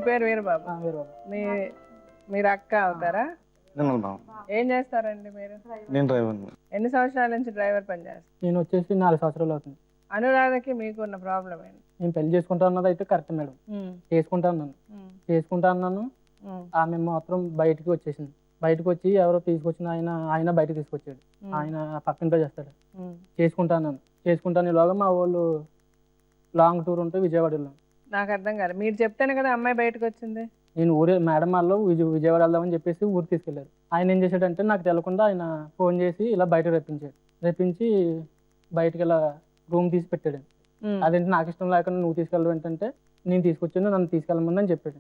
పేరు వీరబాబు. వీరబాబు. మీరు అక్క అవుతారా? ఏం చేస్తారండి మీరు? నేను డ్రైవర్. ఎన్ని సంవత్సరాల నుంచి డ్రైవర్ పని చేస్తారు? నేను వచ్చేసి 4 సంవత్సరాలు అవుతుంది. అనురాధకి మీకు ఉన్న ప్రాబ్లం ఏంటి? నేను పెళ్లి చేసుకుంటా అన్నది అయితే కరెక్ట్ మేడం. చేసుకుంటా అన్నాను. ఆమె మాత్రం బయటకు వచ్చేసింది. బయటకు వచ్చి ఎవరో తీసుకొచ్చిన ఆయన బయటకు తీసుకొచ్చాడు. ఆయన పక్కన చేస్తాడు. చేసుకుంటాను ఇలాగా మా వాళ్ళు లాంగ్ టూర్ ఉంటే విజయవాడలో. నాకు అర్థం కాదు. మీరు చెప్తేనే కదా అమ్మాయి బయటకు వచ్చింది. నేను ఊరే మేడం వాళ్ళు విజయవాడ వెళ్దామని చెప్పేసి ఊరు తీసుకెళ్లారు. ఆయన ఏం చేశాడంటే నాకు తెలియకుండా ఆయన ఫోన్ చేసి ఇలా బయట రప్పించి బయటకి ఇలా రూమ్ తీసి పెట్టాడు. అదేంటి నాకు ఇష్టం లేకుండా నువ్వు తీసుకెళ్ళడం ఏంటంటే నేను తీసుకొచ్చాను, నన్ను తీసుకెళ్ళమని అని చెప్పాడు.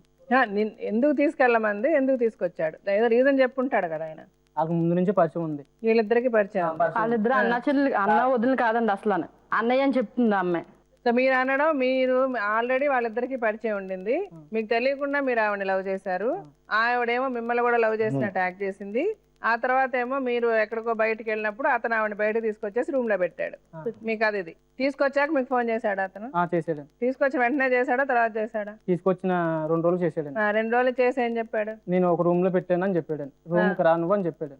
ఎందుకు తీసుకెళ్ళమంది? ఎందుకు తీసుకొచ్చాడు? ఏదో రీజన్ చెప్పుంటాడు కదా ఆయన. వాళ్ళకి ముందు నుంచి పరిచయం ఉంది. వీళ్ళిద్దరికి పరిచయం. వాళ్ళిద్దరు అన్న వదిలి కాదండి అసలు, అన్నయ్య అని చెప్తుంది అమ్మాయి. సో మీరు అనడం, మీరు ఆల్రెడీ వాళ్ళిద్దరికి పరిచయం ఉండింది, మీకు తెలియకుండా మీరు ఆవిడ లవ్ చేశారు. ఆవిడేమో మిమ్మల్ని కూడా లవ్ చేసినట్టు యాక్ట్ చేసింది. ఆ తర్వాత ఏమో మీరు ఎక్కడికో బయటకు వెళ్ళినప్పుడు అతను ఆవిడ బయట తీసుకొచ్చేసి రూమ్ లో పెట్టాడు. మీకు అది తీసుకొచ్చాక మీకు ఫోన్ చేశాడు అతను? చేశాడు. తీసుకొచ్చి వెంటనే చేశాడా తర్వాత చేశాడా? తీసుకొచ్చిన 2 రోజులు చేశాడు. 2 రోజులు చేసి ఏం చెప్పాడు? నేను ఒక రూమ్ లో పెట్టాను అని చెప్పాడు. రూమ్ కి రాను అని చెప్పాడు.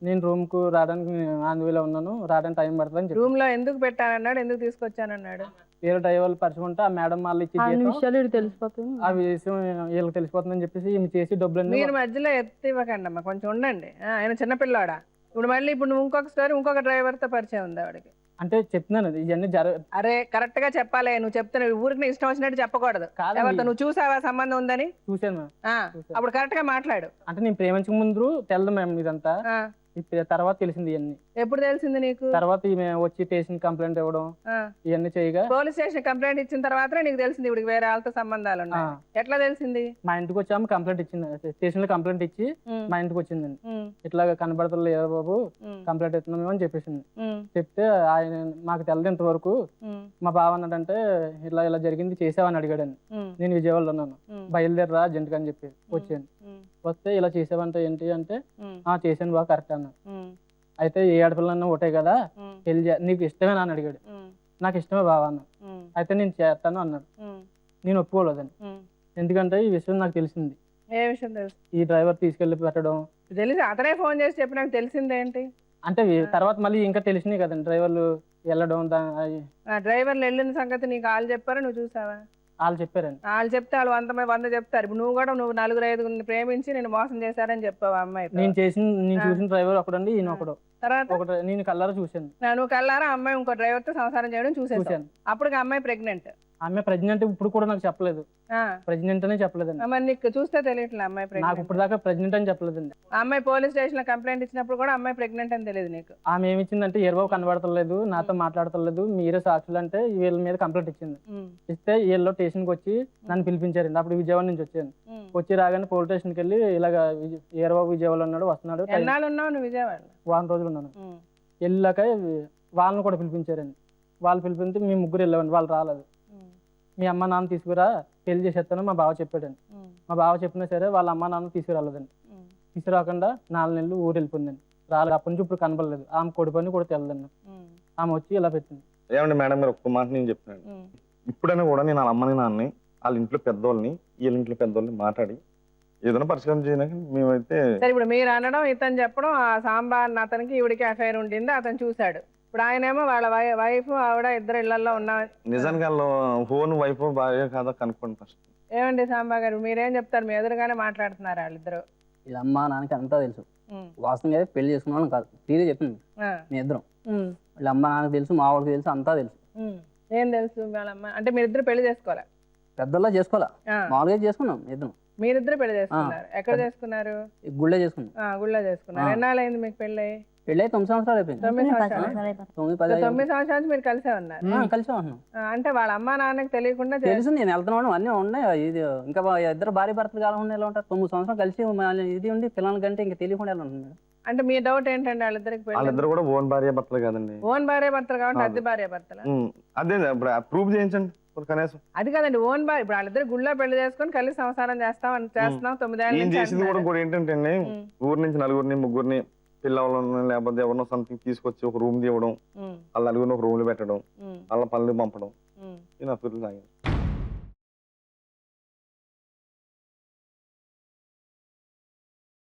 నేను రూమ్ కు రావడానికి ఆంధ్రలో ఉన్నాను, రావడానికి టైం పడుతుంది అని చెప్పాడు. రూమ్ లో ఎందుకు పెట్టానన్నాడు? ఎందుకు తీసుకొచ్చానన్నాడు? వేరే డ్రైవర్లు పరిచయం ఉంటే ఆ మేడం వాళ్ళు ఇచ్చి తెలిసిపోతుంది, ఆ విషయం వీళ్ళకి తెలిసిపోతుందని చెప్పేసి ఈమె చేసి డబ్బులు మీరు మధ్యలో ఎత్తి ఇవ్వకండి అమ్మా, కొంచెం ఉండండి. ఆయన చిన్నపిల్లాడా? ఇప్పుడు నువ్వు ఇంకొక డ్రైవర్ తో పరిచయం ఉంది ఆవిడకి అంటే చెప్తున్నాను ఇవన్నీ అరే కరెక్ట్ గా చెప్పాలి. నువ్వు చెప్తున్నావు, ఊరికి ఇష్టం వచ్చినట్టు చెప్పకూడదు. ఎవరితో నువ్వు చూసావా సంబంధం ఉందని? చూసాను. అప్పుడు కరెక్ట్ గా మాట్లాడు. అంటే నేను ప్రేమించక ముందు తెలదు మేము ఇదంతా, తర్వాత తెలిసింది ఇవన్నీ. ఎప్పుడు తెలిసింది నీకు? తర్వాత ఈమె వచ్చి స్టేషన్ కంప్లైంట్ ఇవ్వడం ఇవన్నీ చేయగా, పోలీస్ స్టేషన్ కంప్లైంట్ ఇచ్చిన తర్వాత నీకు తెలిసింది ఇప్పుడు వేరే వాళ్ళతో సంబంధాలు ఉన్నాయి. ఎట్లా తెలిసింది? మా ఇంటికి వచ్చాము, కంప్లైంట్ ఇచ్చింది. స్టేషన్ లో కంప్లైంట్ ఇచ్చి మా ఇంటికి వచ్చిందండి. ఇట్లా కనబడతలేదు బాబు, కంప్లైంట్ ఇస్తున్నాం అని చెప్పేసింది. చెప్తే ఆయన మాకు తెలదు ఇంతవరకు. మా బావ అన్నాడంటే ఇలా జరిగింది చేసావని అడిగాడని. నేను విజయవాడలో ఉన్నాను, బయలుదేరరా అర్జెంట్ గా అని చెప్పి వచ్చాను. వస్తే ఇలా చేసావంటే ఏంటి అంటే చేశాను బాగా కరెక్ట్ అన్నా. అయితే ఏ ఆడపిల్లన్నా ఒకటే కదా, పెళ్లి నీకు ఇష్టమేనా అని అడిగాడు. నాకు ఇష్టమే బావా అన్న. అయితే నేను చేస్తాను అన్నాడు. నేను ఒప్పుకోలేదని. ఎందుకంటే ఈ విషయం నాకు తెలిసింది. ఏ విషయం తెలుసు? ఈ డ్రైవర్ తీసుకెళ్లి పెట్టడం తెలిసి అతనే ఫోన్ చేసి చెప్పి నాకు తెలిసిందేంటి అంటే తర్వాత మళ్ళీ ఇంకా తెలిసినాయి కదండి డ్రైవర్లు వెళ్ళడం. డ్రైవర్లు వెళ్ళిన సంగతి నీకు వాళ్ళు చెప్పారా, నువ్వు చూసావా? వాళ్ళు చెప్పారండి. వాళ్ళు చెప్తే వాళ్ళు 100 చెప్తారు. ఇప్పుడు నువ్వు 4-5 ప్రేమించి నేను మోసం చేశారని చెప్పావు అమ్మాయి. నేను చూసిన డ్రైవర్ ఒకడండి, ఈయన ఒకడు. తర్వాత నేను కల్లారా చూశాను. నువ్వు కల్లారా అమ్మాయి ఇంకో డ్రైవర్ తో సంసారం చేయడం చూసాను. అప్పుడు అమ్మాయి ప్రెగ్నెంట్. ఆమె ప్రెగ్నెంట్ ఇప్పుడు కూడా నాకు చెప్పలేదు. ప్రెగ్నెంట్ అనే చెప్పలేదండి. మరి నీకు చూస్తే తెలియట్లే అమ్మాయి ప్రెగ్నెంట్? నాకు ఇప్పుడు దాకా ప్రెగ్నెంట్ అని చెప్పలేదండి. అమ్మాయి పోలీస్ స్టేషన్ లో కంప్లైంట్ ఇచ్చినప్పుడు కూడా అమ్మాయి ప్రెగ్నెంట్ అని తెలియదు నీకు? ఆమె ఏమి ఇచ్చిందంటే ఏర్బాబు కనబడతలేదు, నాతో మాట్లాడతలేదు, మీరే సాక్షులు అంటే వీళ్ళ మీద కంప్లైంట్ ఇచ్చింది. ఇస్తే వీళ్ళు స్టేషన్ కి వచ్చి నన్ను పిలిపించారండి. అప్పుడు విజయవాడ నుంచి వచ్చాను. వచ్చి రాగానే పోలీస్ స్టేషన్ కి వెళ్ళి ఇలాగ ఏర్బాబు విజయవాడ ఉన్నాడు, వస్తున్నాడు. ఎన్నాళ్ళు ఉన్నావు నువ్వు విజయవాడ? 1 రోజులు ఉన్నాను. వెళ్ళాక వాళ్ళని కూడా పిలిపించారండి. వాళ్ళు పిలిపించి మేము 3 వెళ్ళామండి. వాళ్ళు రాలేదు. మీ అమ్మ నాన్న తీసుకురా, పెళ్లి చేసేస్తాను మా బావ చెప్పాడండి. మా బావ చెప్పినా సరే వాళ్ళ అమ్మ నాన్న తీసుకురాలేదండి. తీసుకురాకుండా 4 నెలలు ఊరు వెళ్ళిపోయిందండి. రాలేదు. అప్పటి నుంచి ఇప్పుడు కనపడలేదు. ఆమె కొడి పని కూడా తెలదండి. ఆమె వచ్చి ఇలా పెట్టింది. ఏమండి మేడం, మీరు ఒక్క మాట నేను చెప్తున్నాను. ఇప్పుడైనా కూడా నేను వాళ్ళ అమ్మని నాన్నని, వాళ్ళ ఇంట్లో పెద్దోళ్ళని, వీళ్ళ ఇంట్లో పెద్దోళ్ళని మాట్లాడి ఏదైనా పరిష్కారం చేయడానికి మేమైతే. ఇప్పుడు మీరు అనడం, ఇతను చెప్పడం, ఆ సాంబార్ అతనికి ఈవిడికి అఫైర్ ఉండింది, అతను చూశాడు. ఇప్పుడు ఆయనేమో వాళ్ళ వైఫ్ ఆవిడ ఇద్దరు ఇళ్లలో ఉన్నా. నిజానికి ఫోన్ వైఫ్ భార్య కాదా కనుక్కోండి ఫస్ట్. ఏమండి సాంబా గారు, మీరేం చెప్తారు? మీ ఎదురుగానే మాట్లాడుతున్నారు వాళ్ళిద్దరు. వీళ్ళ అమ్మ నాన్నకి అంతా తెలుసు. వాస్తవంగా అయితే పెళ్లి చేసుకున్నాను కాదు, తీరే చెప్పింది. మీ ఇద్దరం వీళ్ళ అమ్మ నాన్నకి తెలుసు, మా వాళ్ళకి తెలుసు, అంతా తెలుసు. ఏం తెలుసు వాళ్ళమ్మ అంటే? మీరిద్దరు పెళ్లి చేసుకోవాలా? పెద్దలా చేసుకోవాలా, మామూలుగా చేసుకున్నాం ఇద్దరం. మీరిద్దరు పెళ్లి చేసుకున్నారు? ఎక్కడ చేసుకున్నారు? గుళ్ళే చేసుకున్నాం. గుళ్ళో చేసుకున్నారు. ఎన్నాళ్ళైంది మీకు పెళ్ళి? పెళ్ళి 9 సంవత్సరాలు అయిపోయింది. 9 సంవత్సరాలు మీరు కలిసే ఉన్నారు? కలిసే ఉన్నాం. అంటే వాళ్ళ అమ్మా నాన్నకి తెలియకుండా తెలుసు నేను వెళ్తున్నాను, అన్నీ ఉన్నాయి. ఇది ఇంకా ఇద్దరు భార్య భర్తలు కాలం ఎలా ఉంటారు? 9 సంవత్సరాలు కలిసి ఇది ఉండి పిల్లల కంటే ఇంకా తెలియకుండా ఎలా ఉంటుంది? అంటే మీ డౌట్ ఏంటంటే వాళ్ళిద్దరికి కూడా ఓన్ భార్య భర్తలు కాదండి. ఓన్ భార్య భర్తలు కాబట్టి అద్దె భార్య భర్తలు. అదే ప్రూఫ్ చేయించండి కనీసం. అది కాదండి, ఓన్ భార్య. ఇప్పుడు వాళ్ళిద్దరు గుళ్ళో పెళ్లి చేసుకుని కలిసి సంసారం చేస్తున్నాం 9 ఏళ్ళు. చేసింది కూడా ఏంటంటే ఊరు నుంచి 4 3 పిల్లలను లేకపోతే ఎవరినో సంథింగ్ తీసుకొచ్చి ఒక రూమ్ తీయడం, వాళ్ళ 4 ఒక రూమ్ లో పెట్టడం, వాళ్ళ పనులు పంపడం. ఈ నా పిల్లలు